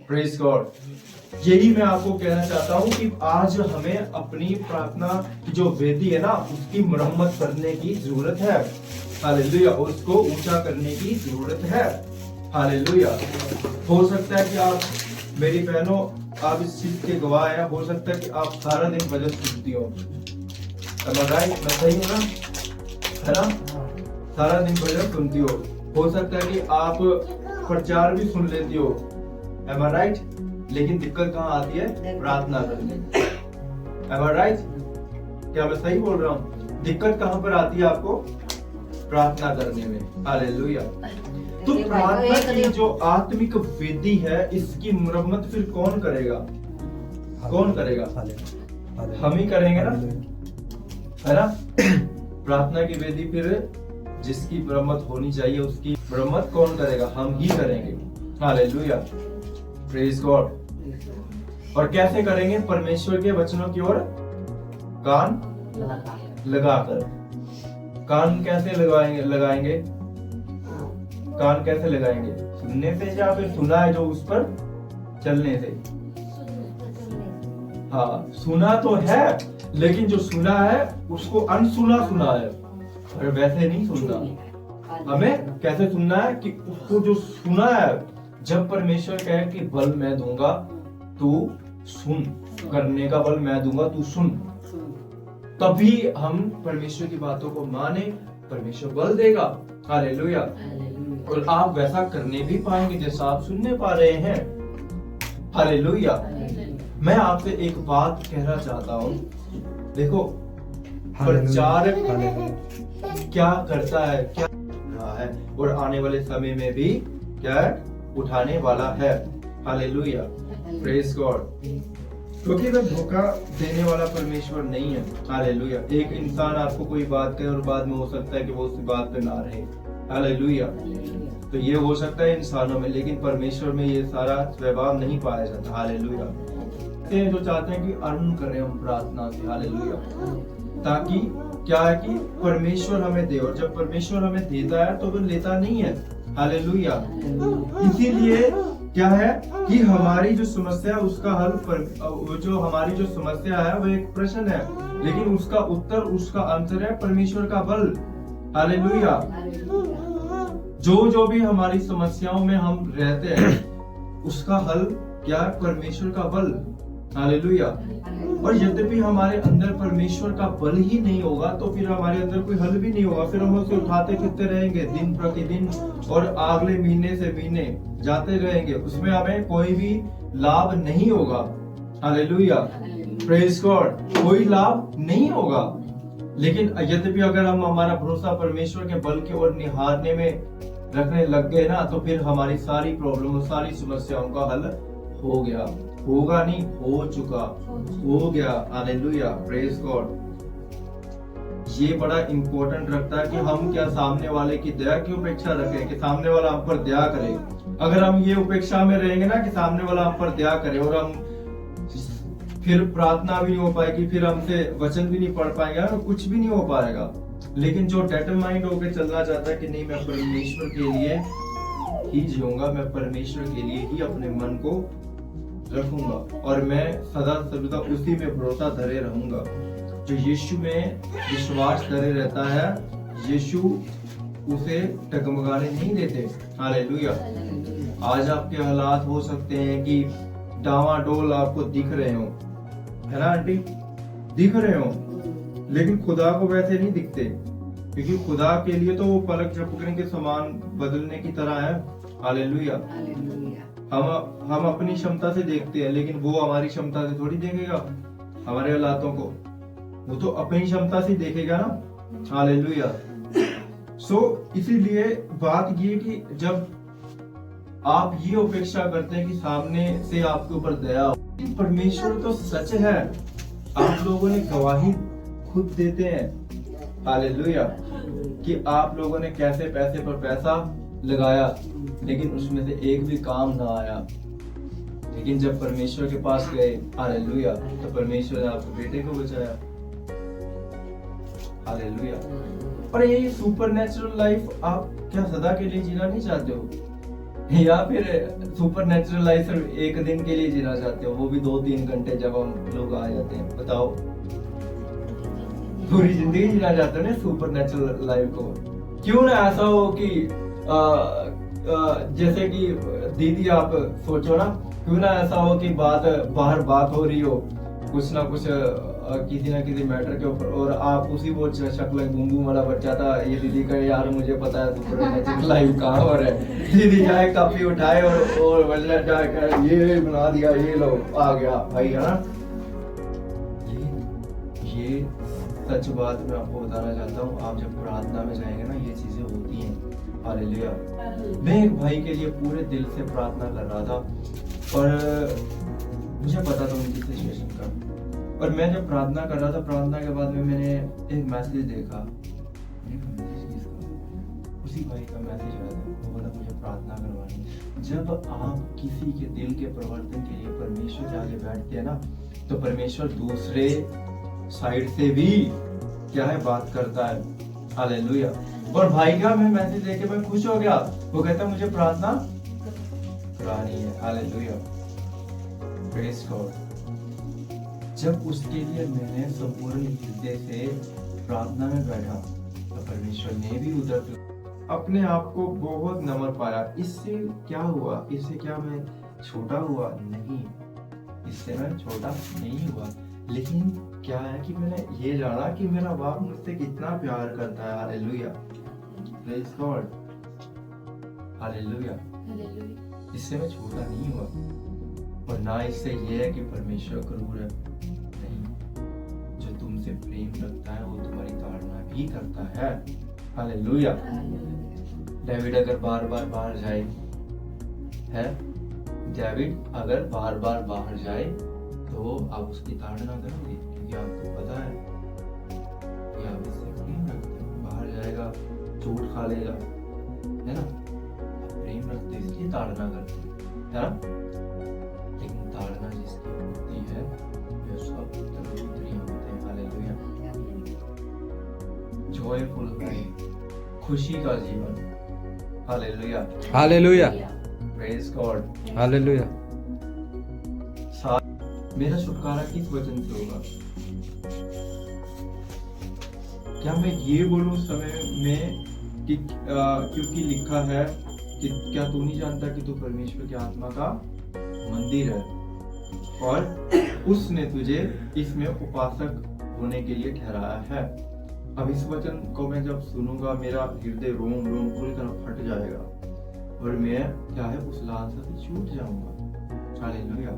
Praise God. यही मैं आपको कहना चाहता हूं कि आज हमें अपनी प्रार्थना की जो वेदी है ना उसकी मरम्मत करने की जरूरत है। हालेलुया। उसको ऊंचा करने की जरूरत है। हालेलुया। हो सकता है कि आप मेरी बहनों आप इस चीज के गवाह हैं। हो सकता है कि आप सारा दिन भजन सुनती हो। राइट? मैं सही हूं ना? है ना? सारा दिन भजन सुनती हो सकता है कि आप प्रचार भी सुन लेती हो। Am I right? लेकिन दिक्कत कहाँ आती है? प्रार्थना करने। Am I right? क्या मैं सही बोल रहा हूँ? दिक्कत कहाँ पर आती है आपको? प्रार्थना करने में। हालेलुया। तो प्रार्थना की जो आत्मिक वेदी है इसकी मरम्मत फिर कौन करेगा? कौन करेगा? हम ही करेंगे ना, है ना? प्रार्थना की वेदी फिर जिसकी मरम्मत होनी चाहिए उसकी मरम्मत कौन करेगा? हम ही करेंगे। हालेलुया। Praise God. और कैसे करेंगे? परमेश्वर के वचनों की ओर कान लगाकर। कान कैसे लगाएंगे? कान कैसे लगाएंगे? सुनने से या फिर सुना है जो उस पर चलने से? हाँ, सुना तो है लेकिन जो सुना है उसको अनसुना सुना है और वैसे नहीं सुनना। हमें कैसे सुनना है कि उसको जो सुना है, जब परमेश्वर कहे कि बल मैं दूंगा तू सुन, करने का बल मैं दूंगा तू सुन, तभी हम परमेश्वर की बातों को माने, परमेश्वर बल देगा। हालेलुया। और आप वैसा करने भी पाएंगे जैसा आप सुनने पा रहे हैं। हालेलुया। मैं आपसे एक बात कहना चाहता हूँ। देखो, प्रचारक क्या करता है, क्या रहा है और आने वाले समय में भी क्या उठाने वाला है। हालेलुया। Praise God. क्योंकि वह धोखा देने वाला परमेश्वर नहीं है। हालेलुया। एक इंसान आपको कोई बात कहे और बाद में हो सकता है कि वो उस बात पे ना रहे। हालेलुया। तो ये हो सकता है इंसानों में, लेकिन परमेश्वर में ये सारा स्वभाव नहीं पाया जाता। हालेलुया। जो चाहते हैं कि अर्न करें हम प्रार्थना से। हालेलुया। ताकि क्या है कि परमेश्वर हमें दे, और जब परमेश्वर हमें देता है तो वो लेता नहीं है। हालेलुया। इसीलिए क्या है कि हमारी जो समस्या है उसका हल जो हमारी जो समस्या है वो एक प्रश्न है, लेकिन उसका उत्तर, उसका आंसर है परमेश्वर का बल। हालेलुया। जो भी हमारी समस्याओं में हम रहते हैं उसका हल क्या है? परमेश्वर का बल। हालेलुया। और यद्यपि हमारे अंदर परमेश्वर का बल ही नहीं होगा तो फिर हमारे अंदर कोई हल भी नहीं होगा। फिर हम उसे उठाते फिरते रहेंगे दिन प्रतिदिन और अगले महीने से महीने जाते रहेंगे, उसमें हमें कोई भी लाभ नहीं होगा। हालेलुया। Praise God. कोई लाभ नहीं होगा। लेकिन यद्यपि अगर हम हमारा भरोसा परमेश्वर के बल के ओर निहारने में रखने लग गए ना, तो फिर हमारी सारी प्रॉब्लम, सारी समस्याओं का हल हो गया। होगा नहीं, हो चुका, हो गया। हालेलुया। Praise God. ये बड़ा इंपॉर्टेंट रखता है कि हम क्या सामने वाले की दया की उपेक्षा रखें, कि सामने वाला हम पर दया करे। अगर हम ये उपेक्षा में रहेंगे ना कि सामने वाला हम पर दया करे, और हम फिर प्रार्थना भी नहीं हो पाएगी, फिर हमसे वचन भी नहीं पढ़ पाएंगे, कुछ भी नहीं हो पाएगा। लेकिन जो डिटरमाइंड होकर चलना चाहता है कि नहीं, मैं परमेश्वर के लिए ही जीऊंगा, मैं परमेश्वर के लिए ही अपने मन को रखूंगा और मैं सदा सर्वदा उसी में भरोसा धरे रहूंगा। जो यीशु में विश्वास धरे रहता है, यीशु उसे डगमगाने नहीं देते। हालेलुया। आज आपके हालात हो सकते हैं कि डावाडोल आपको दिख रहे हो, है ना आंटी? दिख रहे हो, लेकिन खुदा को वैसे नहीं दिखते, क्योंकि खुदा के लिए तो वो पलक झपकने के समान बदलने की तरह है। हालेलुया। हम अपनी क्षमता से देखते हैं, लेकिन वो हमारी क्षमता से थोड़ी देखेगा हमारे हालातों को, वो तो अपनी क्षमता से देखेगा ना। हालेलुया। इसीलिए बात ये कि जब आप ये अपेक्षा करते हैं कि सामने से आपके ऊपर दया हो, परमेश्वर तो सच है। आप लोगों ने गवाही खुद देते हैं। हालेलुया। कि आप लोगों ने कैसे पैसे पर पैसा लगाया, लेकिन उसमें से एक भी काम ना आया। लेकिन जब परमेश्वर के पास गए, हालेलुया, तो परमेश्वर ने आपके बेटे को बचाया। हालेलुया। और ये सुपरनैचुरल लाइफ आप क्या सदा के लिए जीना नहीं चाहते हो? या फिर सुपर नेचुरल लाइफ सिर्फ एक दिन के लिए जीना चाहते हो, वो भी 2-3 घंटे जब हम लोग आ जाते हैं? बताओ, पूरी जिंदगी जीना चाहते हो ना सुपर नेचुरल लाइफ को? क्यों ना ऐसा हो कि जैसे कि दीदी आप सोचो ना, क्यों ना ऐसा हो कि बाहर बात हो रही हो कुछ ना कुछ किसी ना किसी मैटर के ऊपर, और आप उसी वो शक्ल बूम वाला बच्चा था, ये दीदी का यार मुझे पता है सुपर नेचुरल लाइफ कहाँ हो रहा है, दीदी जाए काफी उठाए और वजह जाकर ये बना दिया, ये लो आ गया भाई, है ना? ये सच बात मैं आपको बताना चाहता हूँ। आप जब प्रार्थना में जाएंगे ना, ये चीजें होती हैं। हालेलुया। मैं एक भाई के लिए पूरे दिल से प्रार्थना कर रहा था, और मुझे पता था उनकी सिचुएशन का, और मैं जब प्रार्थना कर रहा था, प्रार्थना के बाद में मैंने एक मैसेज देखा, उसी भाई का मैसेज आया था, वो बोला मुझे प्रार्थना करवानी। जब आप किसी के दिल के परिवर्तन के लिए परमेश्वर के आगे बैठते हैं ना, तो परमेश्वर दूसरे साइड से भी क्या है, बात करता है। हालेलुया। और भाई का मैं मैसेज देके मैं खुश हो गया, वो कहता मुझे प्रार्थना करानी है। Hallelujah, praise God. जब उसके लिए मैंने संपूर्ण हृदय से प्रार्थना में बैठा, तो परमेश्वर ने भी उधर अपने आप को बहुत नम्र पाया। इससे क्या हुआ? इससे क्या मैं छोटा हुआ? नहीं, इससे मैं छोटा नहीं हुआ, लेकिन क्या है कि मैंने ये जाना कि मेरा बाप मुझसे कितना प्यार करता है। Hallelujah, praise God, hallelujah. इससे मैं छोटा नहीं हुआ, और ना इससे ये है कि परमेश्वर क्रूर है। नहीं, जो तुमसे प्रेम रखता है वो तुम्हारी ताड़ना भी करता है। हालेलुया। डेविड अगर बार बार बाहर जाए, है डेविड अगर बार बार बाहर जाए, तो आप उसकी ताड़ना करोगे, क्योंकि आपको पता है कि आप इससे प्रेम रखते हो। बाहर जाएगा, चोट खा लेगा, है ना? आप प्रेम रखते इसलिए ताड़ना करते है ना? लेकिन ताड़ना जिसकी होती है वे उसका पुत्र पुत्रियां होते हैं। हालेलुया। जॉयफुल लाइफ, खुशी का जीवन। Hallelujah, hallelujah, praise God, hallelujah. मेरा छुटकारा किस वचन से होगा? क्या मैं ये बोलूं समय में कि क्योंकि लिखा है कि क्या तू नहीं जानता कि तू परमेश्वर की आत्मा का मंदिर है, और उसने तुझे इसमें उपासक होने के लिए ठहराया है। अब इस वचन को मैं जब सुनूंगा, मेरा हृदय रोम रोम पूरी तरह फट जाएगा, और मैं क्या है उस लालसा से छूट जाऊंगा। हालेलुया।